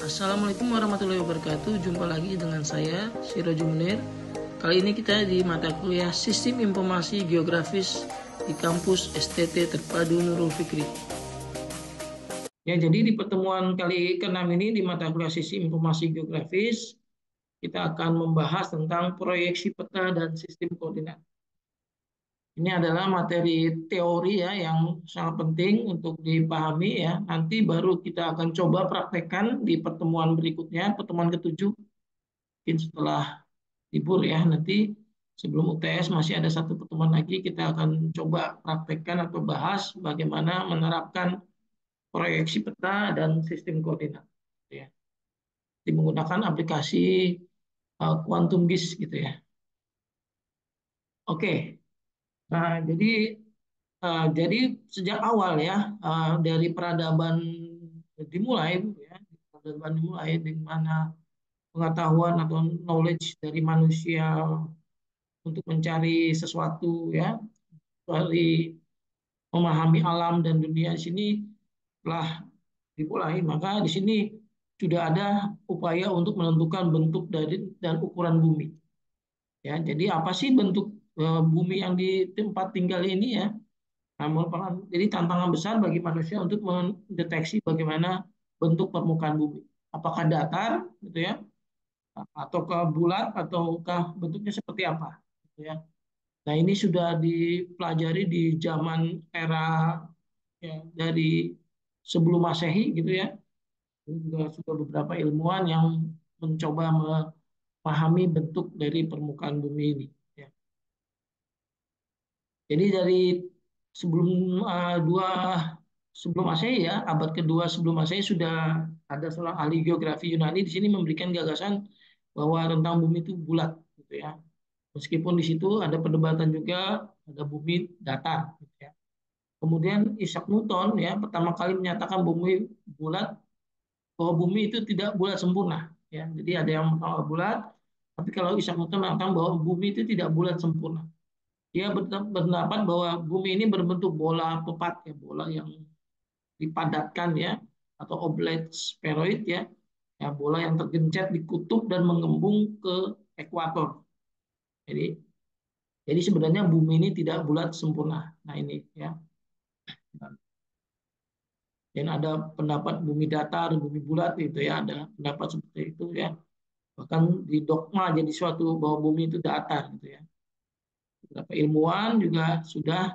Assalamualaikum warahmatullahi wabarakatuh. Jumpa lagi dengan saya, Sirojul Munir. Kali ini kita di mata kuliah Sistem Informasi Geografis di kampus STT Terpadu Nurul Fikri. Ya, jadi di pertemuan kali ke-6 ini di mata kuliah Sistem Informasi Geografis, kita akan membahas tentang proyeksi peta dan sistem koordinat. Ini adalah materi teori ya yang sangat penting untuk dipahami ya. Nanti baru kita akan coba praktekkan di pertemuan berikutnya, pertemuan ke-7, mungkin setelah libur ya. Nanti sebelum UTS masih ada satu pertemuan lagi, kita akan coba praktekkan atau bahas bagaimana menerapkan proyeksi peta dan sistem koordinat ya. Menggunakan aplikasi Quantum GIS gitu ya. Oke. Nah, jadi sejak awal ya dari peradaban dimulai ya, peradaban dimulai di mana pengetahuan atau knowledge dari manusia untuk mencari sesuatu ya, dari memahami alam dan dunia di sini telah dimulai, maka di sini sudah ada upaya untuk menentukan bentuk dari dan ukuran bumi. Ya, jadi apa sih bentuk bumi yang di tempat tinggal ini ya? Nah, jadi tantangan besar bagi manusia untuk mendeteksi bagaimana bentuk permukaan bumi. Apakah datar, gitu ya, ataukah bulat, ataukah bentuknya seperti apa, gitu ya. Nah, ini sudah dipelajari di zaman era ya, dari sebelum Masehi, gitu ya. Ini juga sudah beberapa ilmuwan yang mencoba memahami bentuk dari permukaan bumi ini. Ya. Jadi dari sebelum dua sebelum Masehi ya, abad kedua sebelum Masehi sudah ada seorang ahli geografi Yunani di sini memberikan gagasan bahwa rentang bumi itu bulat, gitu ya. Meskipun di situ ada perdebatan juga, ada bumi datar, gitu ya. Kemudian Isaac Newton ya pertama kali menyatakan bumi bulat, bahwa bumi itu tidak bulat sempurna. Ya, jadi ada yang bulat, tapi kalau Isaac Newton mengatakan bahwa bumi itu tidak bulat sempurna. Dia berpendapat bahwa bumi ini berbentuk bola pepat ya, bola yang dipadatkan ya, atau oblate spheroid ya, ya bola yang tergencet di kutub dan mengembung ke ekuator. Jadi jadi sebenarnya bumi ini tidak bulat sempurna. Nah ini ya. Dan ada pendapat bumi datar, bumi bulat gitu ya, ada pendapat seperti itu ya. Bahkan di dogma jadi suatu bahwa bumi itu datar gitu ya. Beberapa ilmuwan juga sudah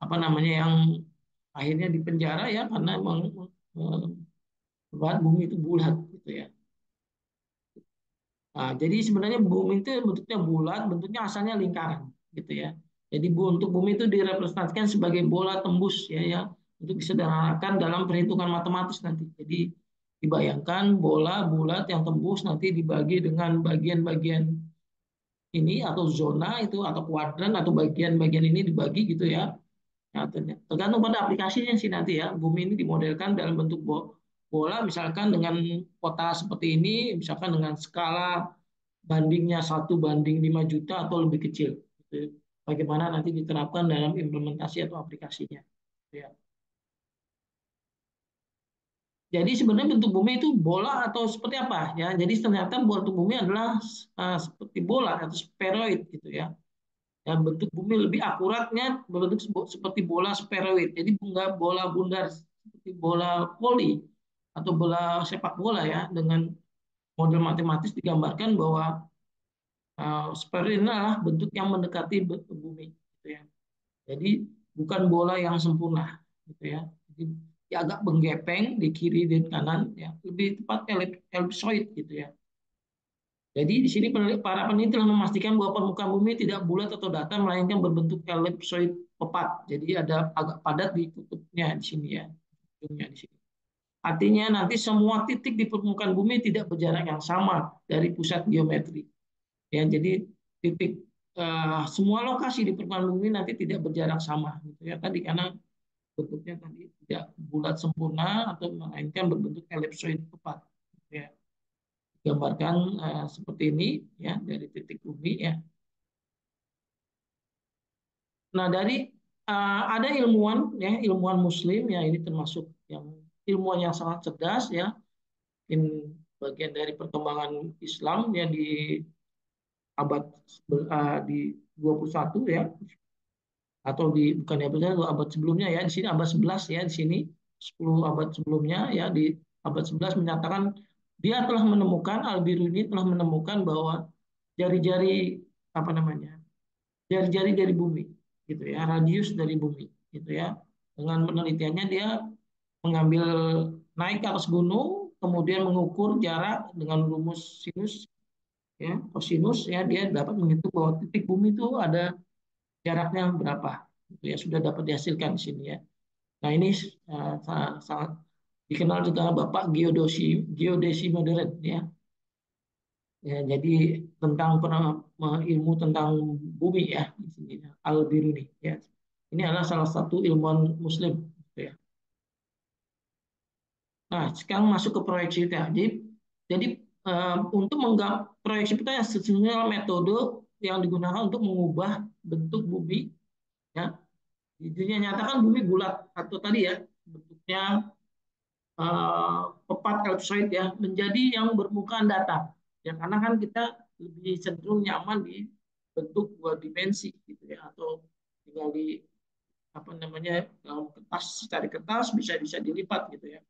apa namanya yang akhirnya dipenjara ya karena membuat bumi itu bulat gitu ya. Nah, jadi sebenarnya bumi itu bentuknya bulat, bentuknya asalnya lingkaran gitu ya. Jadi untuk bumi itu direpresentasikan sebagai bola tembus ya, ya untuk disederhanakan dalam perhitungan matematis nanti. Jadi dibayangkan bola bulat yang tembus nanti dibagi dengan bagian-bagian ini atau zona itu atau kuadran atau bagian-bagian ini dibagi gitu ya. Nah, tergantung pada aplikasinya sih nanti ya. Bumi ini dimodelkan dalam bentuk bola, misalkan dengan kota seperti ini, misalkan dengan skala bandingnya 1:5 juta atau lebih kecil. Gitu. Bagaimana nanti diterapkan dalam implementasi atau aplikasinya. Ya. Jadi sebenarnya bentuk bumi itu bola atau seperti apa ya? Jadi ternyata bentuk bumi adalah seperti bola atau spheroid gitu ya. Dan bentuk bumi lebih akuratnya berbentuk seperti bola spheroid. Jadi enggak bola bundar seperti bola voli atau bola sepak bola ya. Dengan model matematis digambarkan bahwa spheroid adalah bentuk yang mendekati bentuk bumi. Gitu ya. Jadi bukan bola yang sempurna. Gitu ya. Jadi dia agak menggepeng di kiri dan kanan. Ya. Lebih tepat ellipsoid gitu ya. Jadi di sini para peneliti telah memastikan bahwa permukaan bumi tidak bulat atau datar, melainkan berbentuk elipsoid pepat. Jadi ada agak padat di kutubnya di sini ya, ujungnya di sini. Artinya nanti semua titik di permukaan bumi tidak berjarak yang sama dari pusat geometri. Ya, jadi titik semua lokasi di permukaan bumi nanti tidak berjarak sama, gitu ya. Tadi karena bentuknya tadi tidak bulat sempurna atau melainkan berbentuk elipsoid pepat. Gitu ya. Gambarkan seperti ini ya dari titik bumi ya. Nah dari ada ilmuwan ya ilmuwan Muslim ya ini termasuk yang ilmuwan yang sangat cerdas ya bagian dari perkembangan Islam ya di abad di 21 ya, atau di bukan ya benar abad sebelumnya ya, di sini abad 11 ya, di sini 10 abad sebelumnya ya, di abad 11 menyatakan dia telah menemukan, Al-Biruni telah menemukan bahwa jari-jari apa namanya, jari-jari dari bumi gitu ya, radius dari bumi gitu ya. Dengan penelitiannya dia mengambil, naik ke atas gunung, kemudian mengukur jarak dengan rumus sinus ya, kosinus ya, dia dapat menghitung bahwa titik bumi itu ada jaraknya berapa gitu ya, sudah dapat dihasilkan di sini ya. Nah ini sangat dikenal juga Bapak geodesi geodesi modern ya. Ya, jadi tentang ilmu tentang bumi ya di sini Al-Biruni ya. Ini adalah salah satu ilmuwan Muslim gitu ya. Nah, sekarang masuk ke proyeksi peta. Jadi untuk menggambar proyeksi peta yang sesungguhnya metode yang digunakan untuk mengubah bentuk bumi ya. Dia nyatakan bumi bulat atau tadi ya bentuknya pepat elipsoid ya, menjadi yang bermukaan datar. Ya karena kan kita lebih cenderung nyaman di bentuk dua dimensi gitu ya, atau tinggal di apa namanya dalam kertas, secara kertas bisa bisa dilipat gitu ya,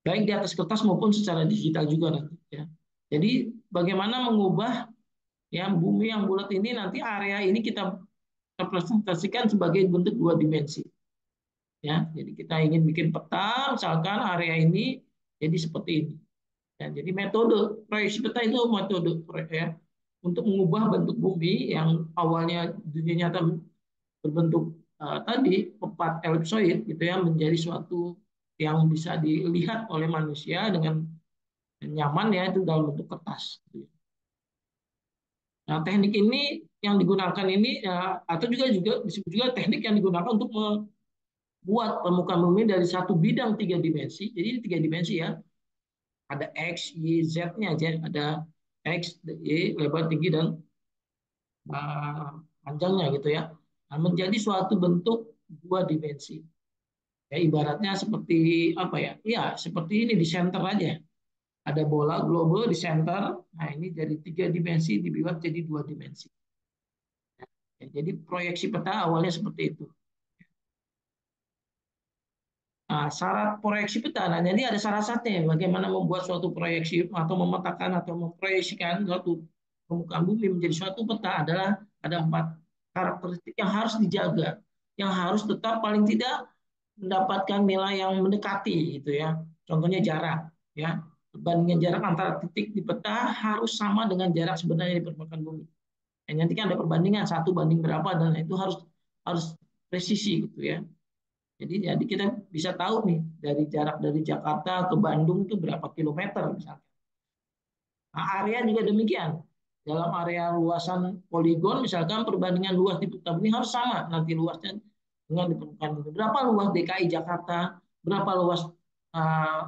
baik di atas kertas maupun secara digital juga nanti ya. Jadi bagaimana mengubah ya bumi yang bulat ini, nanti area ini kita representasikan sebagai bentuk dua dimensi ya. Jadi kita ingin bikin peta, misalkan area ini jadi seperti ini. Ya, jadi metode proyeksi peta itu metode ya, untuk mengubah bentuk bumi yang awalnya dunia nyata berbentuk tadi pepat elipsoid gitu ya, menjadi suatu yang bisa dilihat oleh manusia dengan nyaman ya, itu dalam bentuk kertas. Nah, teknik ini yang digunakan ini ya, atau juga disebut juga teknik yang digunakan untuk membuat permukaan bumi dari satu bidang tiga dimensi. Jadi ini tiga dimensi ya. Ada X, Y, Z-nya aja. Ada X, Y, lebar, tinggi, dan panjangnya gitu ya. Nah, menjadi suatu bentuk dua dimensi. Ya, ibaratnya seperti apa ya? Ya, seperti ini di center aja. Ada bola globe di center. Nah, ini dari tiga dimensi dibuat jadi dua dimensi. Ya, jadi proyeksi peta awalnya seperti itu. Nah, syarat proyeksi peta, nah jadi ada syarat-syaratnya bagaimana membuat suatu proyeksi atau memetakan atau memproyeksikan suatu permukaan bumi menjadi suatu peta adalah ada 4 karakteristik yang harus dijaga, yang harus tetap paling tidak mendapatkan nilai yang mendekati itu ya. Contohnya jarak ya. Perbandingan jarak antara titik di peta harus sama dengan jarak sebenarnya di permukaan bumi. Dan nanti kan ada perbandingan satu banding berapa, dan itu harus harus presisi gitu ya. Jadi kita bisa tahu nih dari jarak dari Jakarta ke Bandung itu berapa kilometer misalnya. Nah, area juga demikian. Dalam area luasan poligon misalkan perbandingan luas di peta bumi harus sama nanti luasnya dengan di permukaan bumi. Berapa luas DKI Jakarta, berapa luas uh,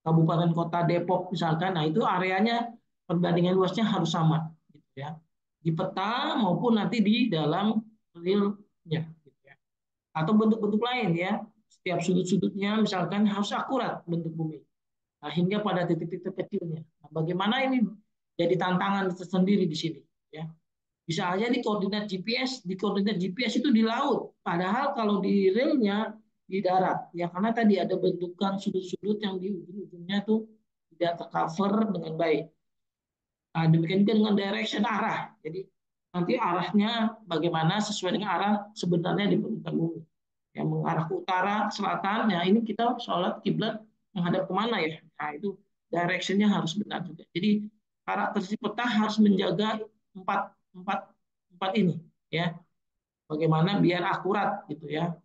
kabupaten kota Depok misalkan. Nah, itu areanya perbandingan luasnya harus sama gitu ya. Di peta maupun nanti di dalam realnya gitu ya. Atau bentuk-bentuk lain ya. Setiap sudut-sudutnya misalkan harus akurat bentuk bumi. Nah, hingga pada titik-titik kecilnya. Nah, bagaimana ini jadi tantangan tersendiri di sini ya. Bisa aja di koordinat GPS itu di laut. Padahal kalau di realnya di darat. Ya karena tadi ada bentukan sudut-sudut yang di ujung-ujungnya tuh tidak tercover dengan baik. Nah, demikian juga dengan direction arah. Jadi nanti arahnya bagaimana sesuai dengan arah sebenarnya di permukaan bumi. Yang mengarah ke utara, selatan, ya ini kita sholat kiblat menghadap kemana ya? Nah itu directionnya harus benar juga. Jadi karakteristik peta harus menjaga empat empat empat ini ya. Bagaimana biar akurat gitu ya.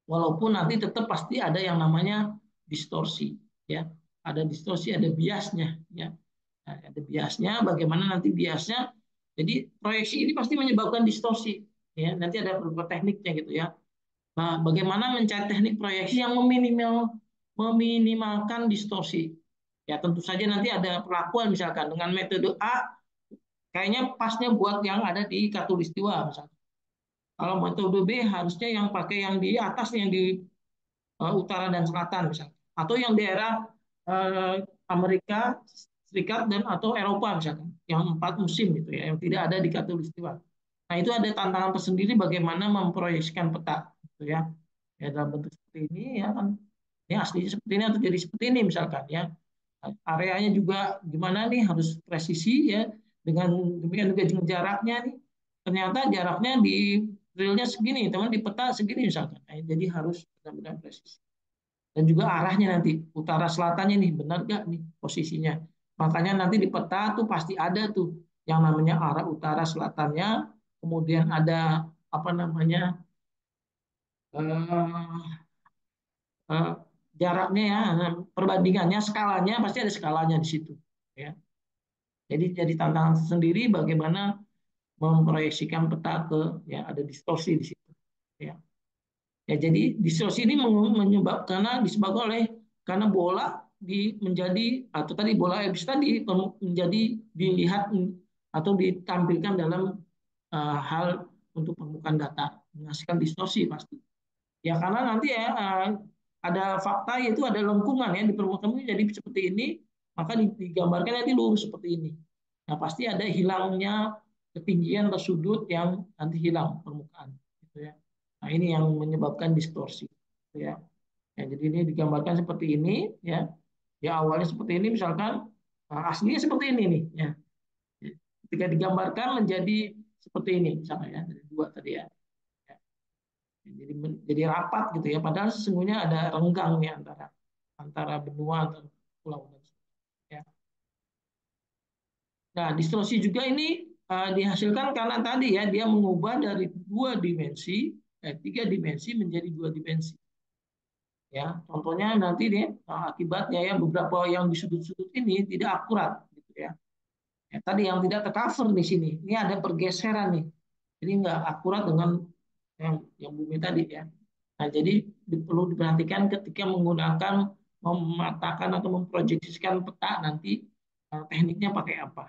Walaupun nanti tetap pasti ada yang namanya distorsi ya. Ada distorsi, ada biasnya ya. Nah, ada biasnya, bagaimana nanti biasnya. Jadi proyeksi ini pasti menyebabkan distorsi ya. Nanti ada beberapa tekniknya gitu ya. Nah, bagaimana mencari teknik proyeksi yang meminimalkan distorsi. Ya tentu saja nanti ada perlakuan misalkan dengan metode A kayaknya pasnya buat yang ada di khatulistiwa misalkan. Kalau metode B harusnya yang pakai yang di atas, yang di utara dan selatan misalkan. Atau yang daerah eh, Amerika Serikat dan atau Eropa misalkan, yang 4 musim gitu ya, yang tidak ada di Katulistiwa. Nah itu ada tantangan tersendiri bagaimana memproyeksikan peta, gitu ya. Ya dalam bentuk seperti ini ya kan, ini aslinya seperti ini atau jadi seperti ini misalkan ya. Areanya juga gimana nih, harus presisi ya, dengan demikian juga jaraknya nih. Ternyata jaraknya di realnya segini, teman di peta segini misalkan. Nah, jadi harus benar-benar presisi. Dan juga arahnya nanti, utara selatannya nih, benar nggak nih posisinya. Makanya nanti di peta tuh pasti ada tuh yang namanya arah utara selatannya, kemudian ada apa namanya, eh, eh, jaraknya ya, perbandingannya, skalanya pasti ada skalanya di situ. Ya. Jadi tantangan sendiri bagaimana memproyeksikan peta ke, ya ada distorsi di situ. Ya. Ya, jadi distorsi ini menyebabkan, karena disebabkan oleh, karena bola menjadi, atau tadi bola Elvis tadi menjadi dilihat atau ditampilkan dalam hal untuk permukaan data, menghasilkan distorsi pasti. Ya karena nanti ya ada fakta, yaitu ada lengkungan ya di permukaan ini jadi seperti ini, maka digambarkan nanti lurus seperti ini. Nah pasti ada hilangnya ketinggian atau sudut yang nanti hilang permukaan, gitu ya. Nah ini yang menyebabkan distorsi, gitu ya. Ya jadi ini digambarkan seperti ini ya. Ya awalnya seperti ini misalkan, aslinya seperti ini nih ya. Ketika digambarkan menjadi seperti ini misalnya ya, dari dua tadi ya. Jadi rapat gitu ya, padahal sesungguhnya ada renggang nih antara antara benua atau pulau dan ya. Nah distorsi juga ini dihasilkan karena tadi ya, dia mengubah dari 2 dimensi, 3 dimensi menjadi 2 dimensi ya. Contohnya nanti nih akibatnya ya, beberapa yang di sudut-sudut ini tidak akurat gitu ya. Ya tadi yang tidak tercover di sini, ini ada pergeseran nih, jadi nggak akurat dengan yang bumi tadi ya. Nah, jadi perlu diperhatikan ketika menggunakan, mematahkan atau memproyeksikan peta nanti, tekniknya pakai apa.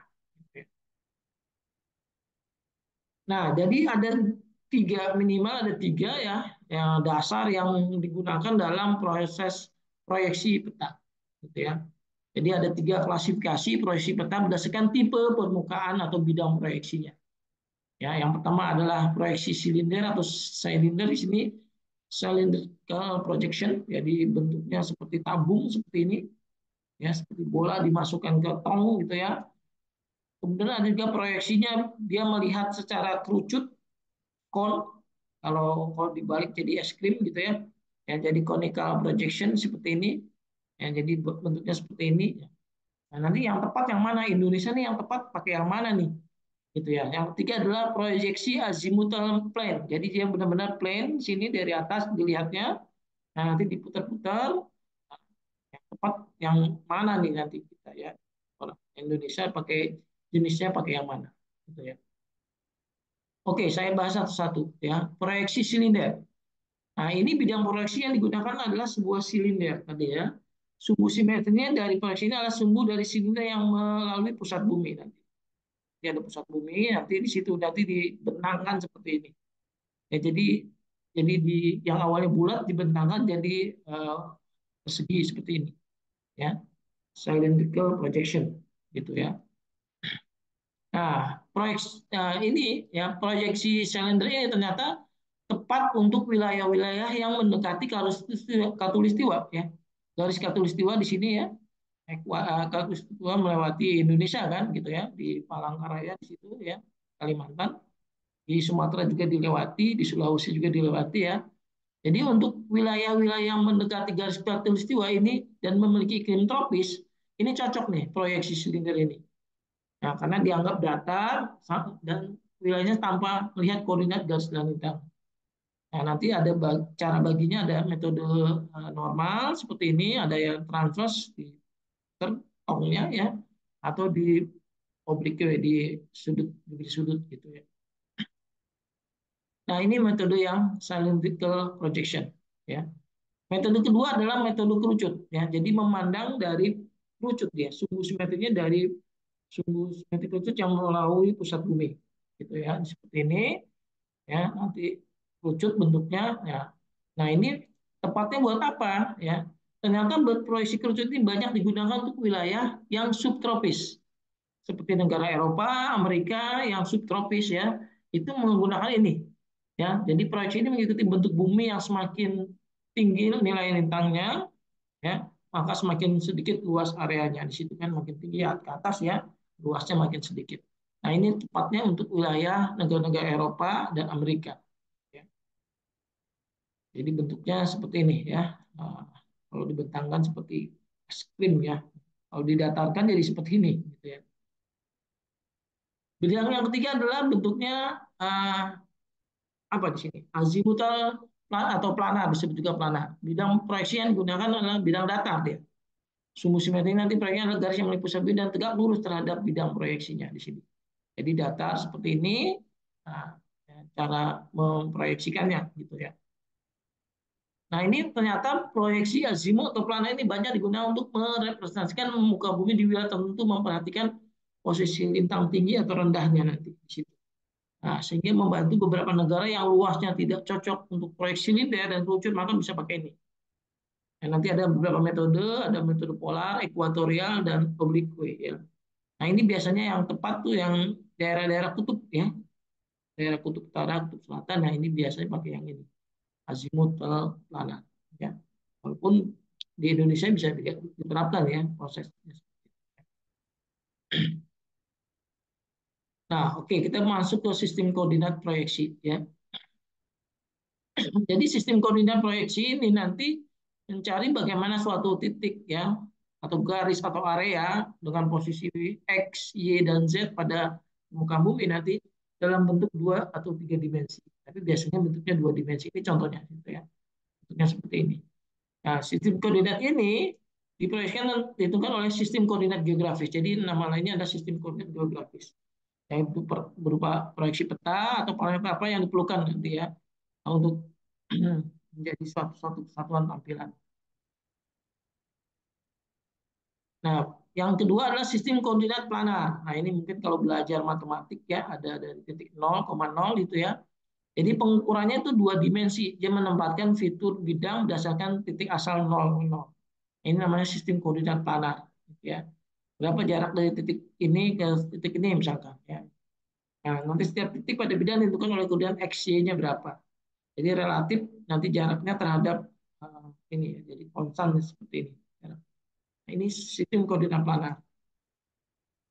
Nah, jadi ada tiga, minimal ada tiga ya, yang dasar yang digunakan dalam proses proyeksi peta, gitu ya. Jadi ada 3 klasifikasi proyeksi peta berdasarkan tipe permukaan atau bidang proyeksinya. Ya, yang pertama adalah proyeksi silinder atau silinder di sini, cylindrical projection, jadi bentuknya seperti tabung seperti ini, ya seperti bola dimasukkan ke tong gitu ya. Kemudian ada juga proyeksinya, dia melihat secara kerucut, kon, kalau dibalik jadi es krim gitu ya, ya jadi conical projection seperti ini, ya jadi bentuknya seperti ini. Nah, nanti yang tepat yang mana, Indonesia nih yang tepat pakai yang mana nih, gitu ya. Yang ketiga adalah proyeksi azimuthal plane. Jadi dia benar-benar plane sini dari atas dilihatnya. Nah, nanti diputar-putar, yang tepat yang mana nih nanti kita ya. Kalau Indonesia pakai jenisnya pakai yang mana, gitu ya. Oke, saya bahas satu-satu ya. Proyeksi silinder. Nah, ini bidang proyeksi yang digunakan adalah sebuah silinder tadi ya. Sumbu simetrinya dari proyeksi ini adalah sumbu dari silinder yang melalui pusat bumi nanti. Dia ada pusat bumi, nanti di situ nanti dibentangkan seperti ini. Ya, jadi di yang awalnya bulat dibentangkan jadi persegi seperti ini, ya, cylindrical projection, gitu ya. Nah, ini ya, proyeksi silinder ini ternyata tepat untuk wilayah-wilayah yang mendekati katulistiwa ya. Garis katulistiwa di sini ya, katulistiwa melewati Indonesia kan gitu ya, di Palangkaraya di situ ya, Kalimantan, di Sumatera juga dilewati, di Sulawesi juga dilewati ya. Jadi untuk wilayah-wilayah yang mendekati garis khatulistiwa ini dan memiliki iklim tropis, ini cocok nih proyeksi silinder ini. Ya, karena dianggap datar dan wilayahnya tanpa melihat koordinat garis langitang. Nah, nanti ada cara baginya, ada metode normal seperti ini, ada yang transverse di tongnya ya, atau di oblique di sudut gitu ya. Nah, ini metode yang cylindrical projection ya. Metode kedua adalah metode kerucut ya. Jadi memandang dari kerucut dia, sumbu simetrinya dari sumbu simetri kerucut yang melalui pusat bumi. Gitu ya. Seperti ini ya, nanti kerucut bentuknya ya. Nah, ini tepatnya buat apa ya? ternyata proyeksi kerucut ini banyak digunakan untuk wilayah yang subtropis, seperti negara Eropa, Amerika yang subtropis ya, itu menggunakan ini. Ya, jadi proyeksi ini mengikuti bentuk bumi yang semakin tinggi nilai lintangnya, ya, maka semakin sedikit luas areanya. Di situ kan makin tinggi ke atas ya, luasnya makin sedikit. Nah, ini tepatnya untuk wilayah negara-negara Eropa dan Amerika. Ya. Jadi bentuknya seperti ini ya. Nah, kalau dibentangkan seperti es krim ya. Kalau didatarkan jadi seperti ini. Gitu ya. Bidang yang ketiga adalah bentuknya apa di sini? Azimutal atau planar, disebut juga planar. Bidang proyeksi yang digunakan adalah bidang datar dia. Sumbu simetri nanti proyeksinya adalah garis yang meliputi bidang dan tegak lurus terhadap bidang proyeksinya di sini. Jadi datar seperti ini, nah, cara memproyeksikannya gitu ya. Nah, ini ternyata proyeksi azimut atau planar ini banyak digunakan untuk merepresentasikan muka bumi di wilayah tertentu, memperhatikan posisi lintang tinggi atau rendahnya nanti di situ. Nah, sehingga membantu beberapa negara yang luasnya tidak cocok untuk proyeksi linear dan kerucut, maka bisa pakai ini. Dan nanti ada beberapa metode, ada metode polar, ekuatorial, dan oblique ya. Nah, ini biasanya yang tepat tuh yang daerah-daerah kutub ya, daerah kutub utara, kutub selatan. Nah, ini biasanya pakai yang ini, azimut planar ya. Walaupun di Indonesia bisa diterapkan ya prosesnya. Nah, oke, kita masuk ke sistem koordinat proyeksi ya. Jadi sistem koordinat proyeksi ini nanti mencari bagaimana suatu titik ya atau garis atau area dengan posisi X, Y, dan Z pada muka bumi nanti dalam bentuk dua atau tiga dimensi. Tapi biasanya bentuknya dua dimensi. Ini contohnya, gitu ya. Bentuknya seperti ini. Nah, sistem koordinat ini diproyeksikan ditentukan oleh sistem koordinat geografis. Jadi nama lainnya adalah sistem koordinat geografis. Yang berupa proyeksi peta atau parameter apa yang diperlukan nanti ya untuk menjadi suatu kesatuan tampilan. Nah, yang kedua adalah sistem koordinat planar. Nah, ini mungkin kalau belajar matematik ya, ada dari titik 0,0 itu ya. Jadi pengukurannya itu dua dimensi. Dia menempatkan fitur bidang berdasarkan titik asal 0,0. Ini namanya sistem koordinat planar. Ya. Berapa jarak dari titik ini ke titik ini misalkan. Ya. Nah, nanti setiap titik pada bidang ditentukan oleh koordinat X, Y-nya berapa. Jadi relatif nanti jaraknya terhadap ini ya, jadi konstan seperti ini. Nah, ini sistem koordinat planar.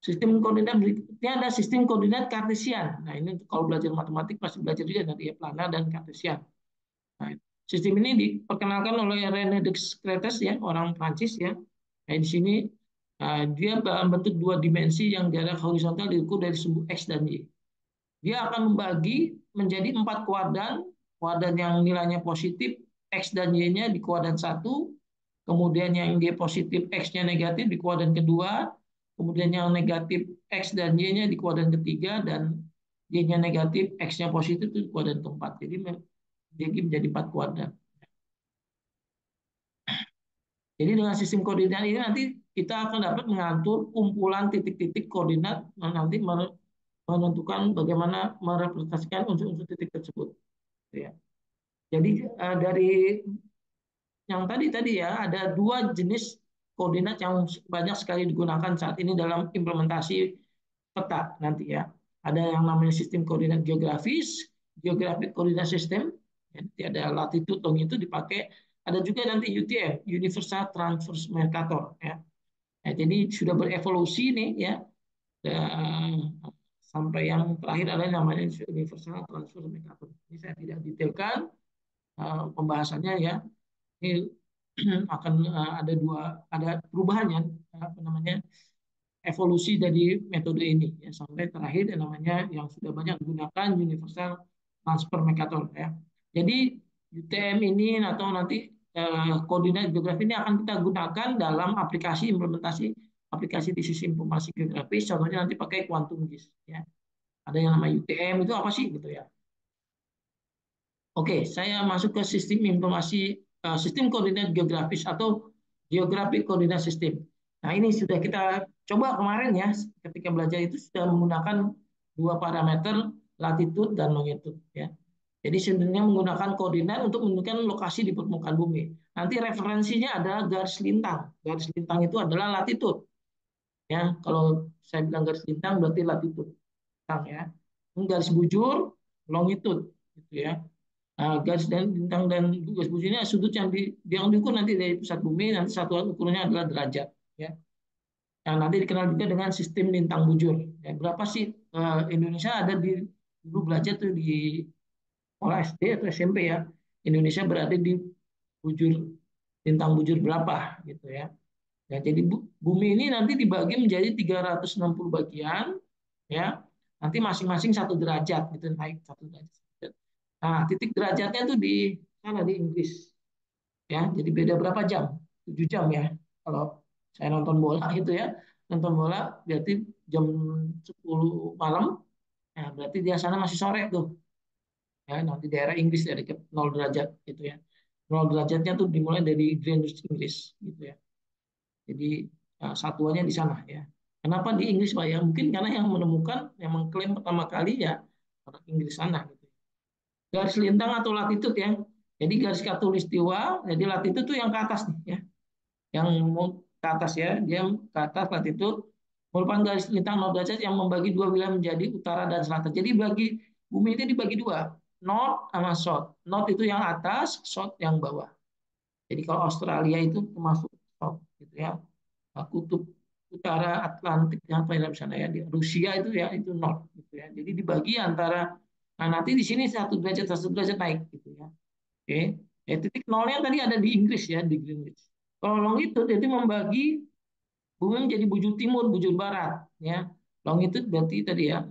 Sistem koordinat berikutnya ada sistem koordinat kartesian. Nah, ini kalau belajar matematik pasti belajar juga nanti ya planar dan kartesian. Nah, sistem ini diperkenalkan oleh René Descartes ya, orang Prancis ya. Nah, di sini dia dalam bentuk dua dimensi yang jarak horizontal diukur dari sumbu X dan Y. Dia akan membagi menjadi 4 kuadran, kuadran yang nilainya positif, X dan Y-nya di kuadran 1, kemudian yang Y positif, X-nya negatif di kuadran kedua, kemudian yang negatif X dan Y-nya di kuadran ketiga, dan Y-nya negatif, X-nya positif itu di kuadran keempat. Jadi menjadi 4 kuadran. Jadi dengan sistem koordinat ini nanti kita akan dapat mengatur kumpulan titik-titik koordinat yang nanti menentukan bagaimana merepresentasikan unsur-unsur titik tersebut. Ya. Jadi dari yang tadi ya ada dua jenis koordinat yang banyak sekali digunakan saat ini dalam implementasi peta nanti ya. Ada yang namanya sistem koordinat geografis, geographic coordinate system. Nanti ada latitude, longitude dipakai. Ada juga nanti UTM, Universal Transfer Mercator. Ya. Nah, jadi sudah berevolusi nih ya. Dan sampai yang terakhir adalah namanya Universal Transfer Mercator. Ini saya tidak detailkan pembahasannya ya. Ini akan ada perubahannya apa namanya evolusi dari metode ini ya sampai terakhir yang namanya yang sudah banyak digunakan universal transfer mercator ya. Jadi UTM ini atau nanti koordinat geografi ini akan kita gunakan dalam aplikasi implementasi aplikasi di sistem informasi geografis. Contohnya nanti pakai quantum GIS ya. Ada yang namanya UTM itu apa sih gitu ya. Oke, saya masuk ke sistem informasi sistem koordinat geografis atau geographic coordinate system. Nah, ini sudah kita coba kemarin ya, ketika belajar itu sudah menggunakan dua parameter latitude dan longitude ya. Jadi sebenarnya menggunakan koordinat untuk menentukan lokasi di permukaan bumi. Nanti referensinya adalah garis lintang. Garis lintang itu adalah latitude. Ya, kalau saya bilang garis lintang berarti latitude. Ya. Garis bujur, longitude, gitu ya. Nah, garis dan bintang dan garis bujur ini sudut yang diukur nanti dari pusat bumi, nanti satuan ukurnya adalah derajat. Ya. Yang nanti dikenal juga dengan sistem lintang bujur. Ya, berapa sih Indonesia ada di dulu belajar tuh di sekolah SD atau SMP ya. Indonesia berada di bujur lintang bujur berapa gitu ya. Ya, jadi bumi ini nanti dibagi menjadi 360 bagian ya. Nanti masing-masing satu derajat gitu naik satu derajat. Nah, titik derajatnya tuh di sana di Inggris ya. Jadi beda berapa jam? 7 jam ya. Kalau saya nonton bola gitu ya. Nonton bola berarti jam 10 malam. Ya, berarti di sana masih sore tuh. Ya, nanti daerah Inggris dari 0 derajat gitu ya. 0 derajatnya tuh dimulai dari Greenwich Inggris gitu ya. Jadi satuannya di sana ya. Kenapa di Inggris Pak ya? Mungkin karena yang menemukan, yang mengklaim pertama kali ya orang Inggris sana gitu. Garis lintang atau latitude ya. Jadi garis khatulistiwa, jadi latitude itu yang ke atas nih ya. Yang mau ke atas ya, dia ke atas latitude merupakan garis lintang 0 derajat yang membagi dua wilayah menjadi utara dan selatan. Jadi bagi bumi itu dibagi dua, north sama south. North itu yang atas, south yang bawah. Jadi kalau Australia itu termasuk south gitu ya. Kutub utara Atlantik yang pada sana ya, di Rusia itu ya itu north gitu ya. Jadi dibagi antara, nah nanti di sini satu derajat naik gitu ya. Oke, ya titik nolnya tadi ada di Inggris ya, di Greenwich. Kalau longitude itu membagi bumi menjadi bujur timur, bujur barat ya. Longitude berarti tadi ya,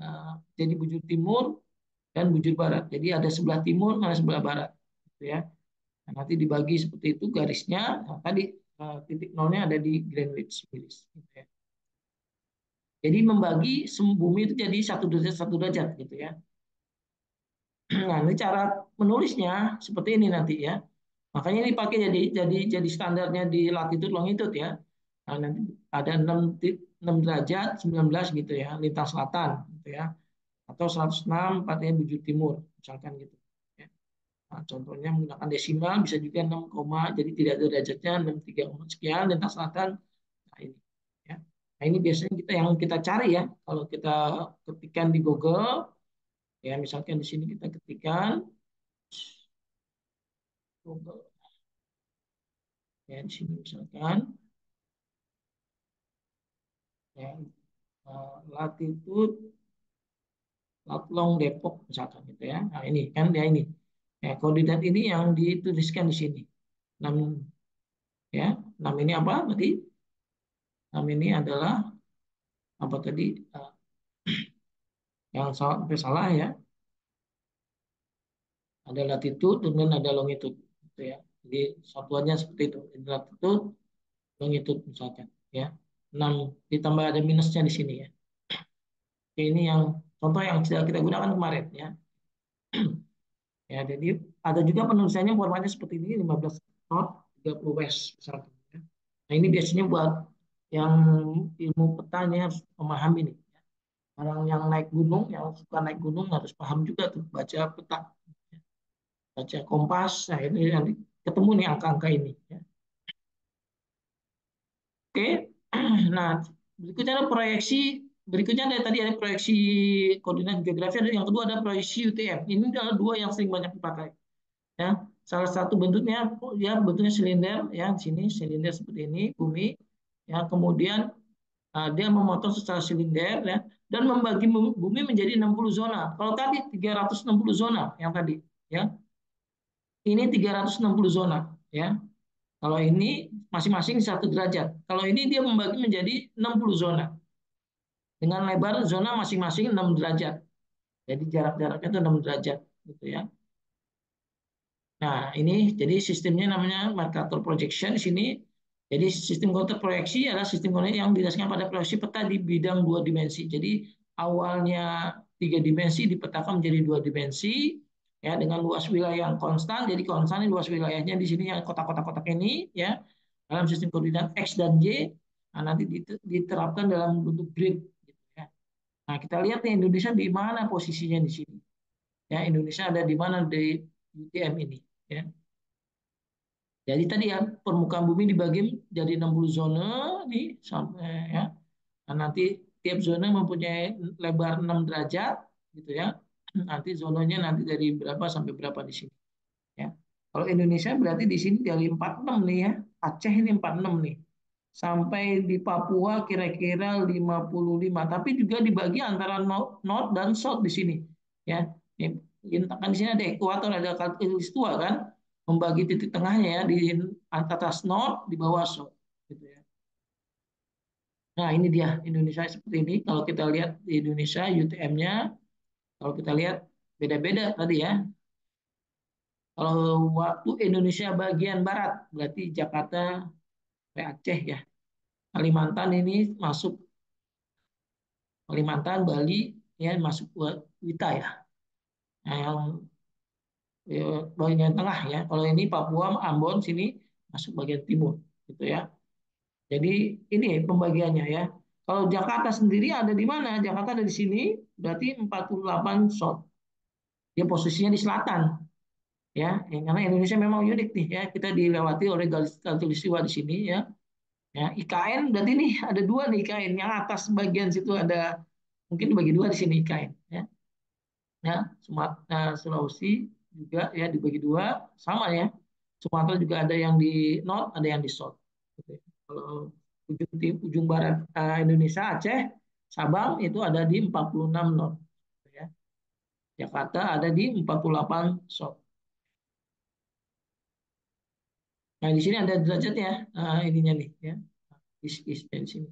jadi bujur timur dan bujur barat. Jadi ada sebelah timur, ada sebelah barat gitu ya. Nah, nanti dibagi seperti itu garisnya. Nah, tadi titik nolnya ada di Greenwich, Inggris. Gitu ya. Jadi membagi bumi itu jadi satu derajat gitu ya. Nah, ini cara menulisnya seperti ini nanti ya. Makanya ini pakai jadi standarnya di latitude longitude ya. Nah, nanti ada 6 derajat 19 gitu ya, lintang selatan gitu ya. Atau 106 empatnya bujur timur misalkan gitu. Ya. Nah, contohnya menggunakan desimal bisa juga 6, jadi tidak ada derajatnya 63 sekian lintang selatan. Nah, ini ya. Nah, ini biasanya yang kita cari ya kalau kita ketikkan di Google ya, misalkan di sini kita ketikkan Google ya, di sini misalkan ya, latitude Latlong Depok misalkan gitu ya. Nah, ini kan dia ini. Ya, koordinat ini yang dituliskan di sini. 6 ya. 6 ini apa tadi? 6 ini adalah apa tadi? Yang sampai salah ya. Ada latitude dan ada longitude gitu ya. Jadi satuannya seperti itu. Latitude, longitude misalkan ya. 6 ditambah ada minusnya di sini ya. Oke, ini yang contoh yang sudah kita gunakan kemarin ya. Ya, jadi ada juga penulisannya formatnya seperti ini 15 North 30 West misalkan. Ya. Nah, ini biasanya buat yang ilmu petanya harus memahami nih. Orang yang naik gunung, yang suka naik gunung harus paham juga tuh baca peta, baca kompas. Nah, ini nanti ketemu nih angka-angka ini. Ya. Oke, nah berikutnya ada proyeksi. Berikutnya ada tadi ada proyeksi koordinat geografi. Ada yang kedua ada proyeksi UTM. Ini adalah dua yang sering banyak dipakai. Ya, salah satu bentuknya ya bentuknya silinder ya di sini silinder seperti ini bumi ya kemudian dia memotong secara silinder ya dan membagi bumi menjadi 60 zona. Kalau tadi 360 zona yang tadi ya. Ini 360 zona ya. Kalau ini masing-masing satu derajat. Kalau ini dia membagi menjadi 60 zona dengan lebar zona masing-masing 6 derajat. Jadi jarak-jaraknya itu 6 derajat gitu ya. Nah, ini jadi sistemnya namanya Mercator Projection di sini. Jadi sistem koordinat proyeksi adalah sistem koordinat yang didasarkan pada proyeksi peta di bidang dua dimensi. Jadi awalnya tiga dimensi dipetakan menjadi dua dimensi ya dengan luas wilayah yang konstan. Jadi konstan luas wilayahnya di sini yang kotak-kotak-kotak ini ya dalam sistem koordinat X dan Y. Nah, nanti diterapkan dalam bentuk grid. Gitu ya. Nah, kita lihat nih Indonesia di mana posisinya di sini. Ya, Indonesia ada di mana di UTM ini. Ya. Jadi tadi ya permukaan bumi dibagi jadi 60 zona nih sampai ya. Nah, nanti tiap zona mempunyai lebar 6 derajat gitu ya. Nanti zonanya nanti dari berapa sampai berapa di sini ya. Kalau Indonesia berarti di sini dari 46 nih ya. Aceh ini 46 nih. Sampai di Papua kira-kira 55. Tapi juga dibagi antara North dan South di sini ya. Ini kan di sini ada ekuator, ada khatulistiwa kan, membagi titik tengahnya ya di atas North, di bawah South gitu ya. Nah, ini dia Indonesia seperti ini. Kalau kita lihat di Indonesia UTM-nya, kalau kita lihat beda-beda tadi ya. Kalau waktu Indonesia bagian barat, berarti Jakarta, Aceh ya. Kalimantan ini masuk Kalimantan, Bali ya masuk ke Wita ya. Nah, yang bagian tengah ya. Kalau ini Papua, Ambon sini masuk bagian timur gitu ya. Jadi ini pembagiannya ya. Kalau Jakarta sendiri ada di mana? Jakarta ada di sini, berarti 48 South. Dia posisinya di selatan ya, karena Indonesia memang unik nih ya, kita dilewati oleh garis khatulistiwa di sini ya. Ya, IKN berarti nih ada dua nih IKN, yang atas bagian situ ada, mungkin dibagi dua di sini IKN ya. Ya, Sumatera, Sulawesi juga ya dibagi dua sama ya. Sumatera juga ada yang di north, ada yang di south. Gitu ya. Kalau ujung barat Indonesia Aceh, Sabang itu ada di 46 north ya. Jakarta ada di 48 south. Nah, di sini ada derajatnya, ininya nih ya, is di sini.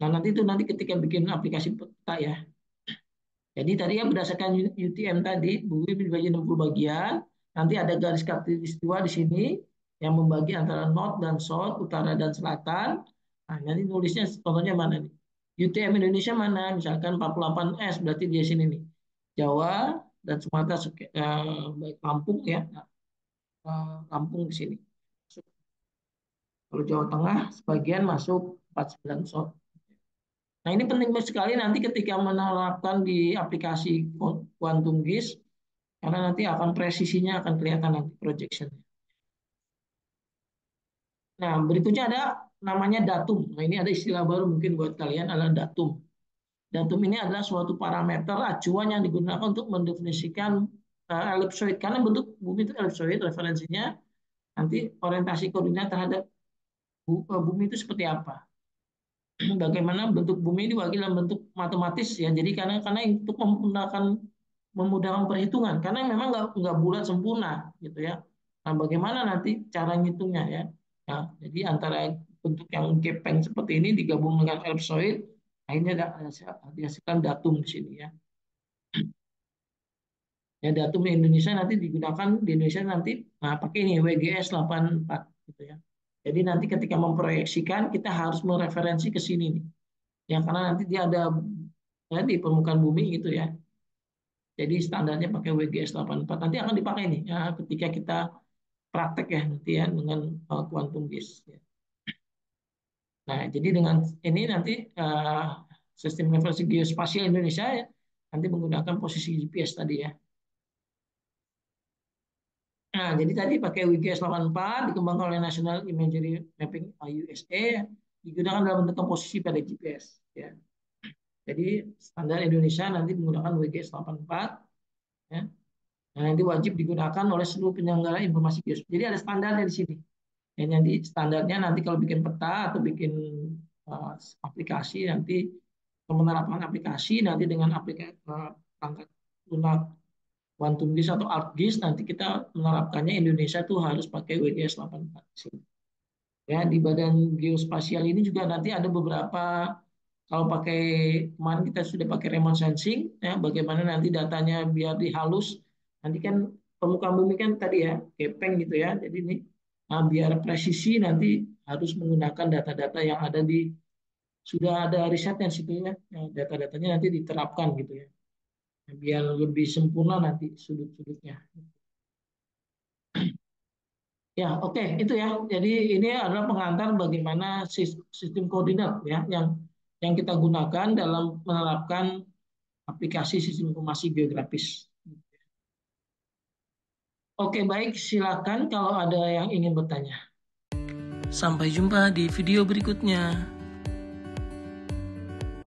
Nah, nanti ketika bikin aplikasi peta ya. Jadi tadi ya berdasarkan UTM tadi, bumi dibagi 60 bagian, nanti ada garis khatulistiwa di sini yang membagi antara North dan South, utara dan selatan. Nah, nanti nulisnya contohnya mana nih? UTM Indonesia mana? Misalkan 48S berarti di sini nih. Jawa dan Sumatera, baik Lampung ya. Nah, Lampung di sini. Kalau Jawa Tengah sebagian masuk 49 South. Nah, ini penting sekali nanti ketika menerapkan di aplikasi Quantum GIS, karena nanti akan presisinya akan kelihatan nanti projection. Nah, berikutnya ada namanya datum. Nah, ini ada istilah baru mungkin buat kalian, adalah datum. Datum ini adalah suatu parameter acuan yang digunakan untuk mendefinisikan ellipsoid. Karena bentuk bumi itu ellipsoid, referensinya nanti orientasi koordinat terhadap bumi itu seperti apa. Bagaimana bentuk bumi ini diwakili dalam bentuk matematis ya. Jadi karena untuk memudahkan perhitungan, karena memang nggak bulat sempurna gitu ya. Nah, bagaimana nanti cara ngitungnya ya? Ya, jadi antara bentuk yang gepeng seperti ini digabung dengan ellipsoid, akhirnya dihasilkan datum di sini ya. Ya, datum di Indonesia nanti digunakan di Indonesia nanti, nah pakai ini WGS 84 gitu ya. Jadi nanti ketika memproyeksikan kita harus mereferensi ke sini nih. Ya, karena nanti dia ada ya, di permukaan bumi gitu ya. Jadi standarnya pakai WGS 84. Nanti akan dipakai nih ya, ketika kita praktek ya nanti ya dengan quantum GIS. Ya. Nah, jadi dengan ini nanti sistem navigasi geospasial Indonesia ya, nanti menggunakan posisi GPS tadi ya. Nah, jadi tadi pakai WGS 84 dikembangkan oleh National Imagery Mapping USA, digunakan dalam bentuk posisi pada GPS ya. Jadi standar Indonesia nanti menggunakan WGS 84 ya. Nah, nanti wajib digunakan oleh seluruh penyelenggara informasi geospasial. Jadi ada standarnya di sini. Dan nanti standarnya nanti kalau bikin peta atau bikin uh, aplikasi nanti penerapan aplikasi nanti dengan aplikasi perangkat lunak Quantum GIS atau ArcGIS nanti kita menerapkannya Indonesia tuh harus pakai WGS 84 di sini. Ya, di badan geospasial ini juga nanti ada beberapa, kalau pakai kemarin kita sudah pakai remote sensing ya, bagaimana nanti datanya biar dihalus. Nanti kan permukaan bumi kan tadi ya gepeng gitu ya. Jadi ini biar presisi nanti harus menggunakan data-data yang ada di, sudah ada risetnya situ ya. Data-datanya nanti diterapkan gitu ya. Biar lebih sempurna nanti sudut-sudutnya. Ya, oke, itu ya. Jadi ini adalah pengantar bagaimana sistem koordinat ya yang kita gunakan dalam menerapkan aplikasi sistem informasi geografis. Oke, baik, silakan kalau ada yang ingin bertanya. Sampai jumpa di video berikutnya.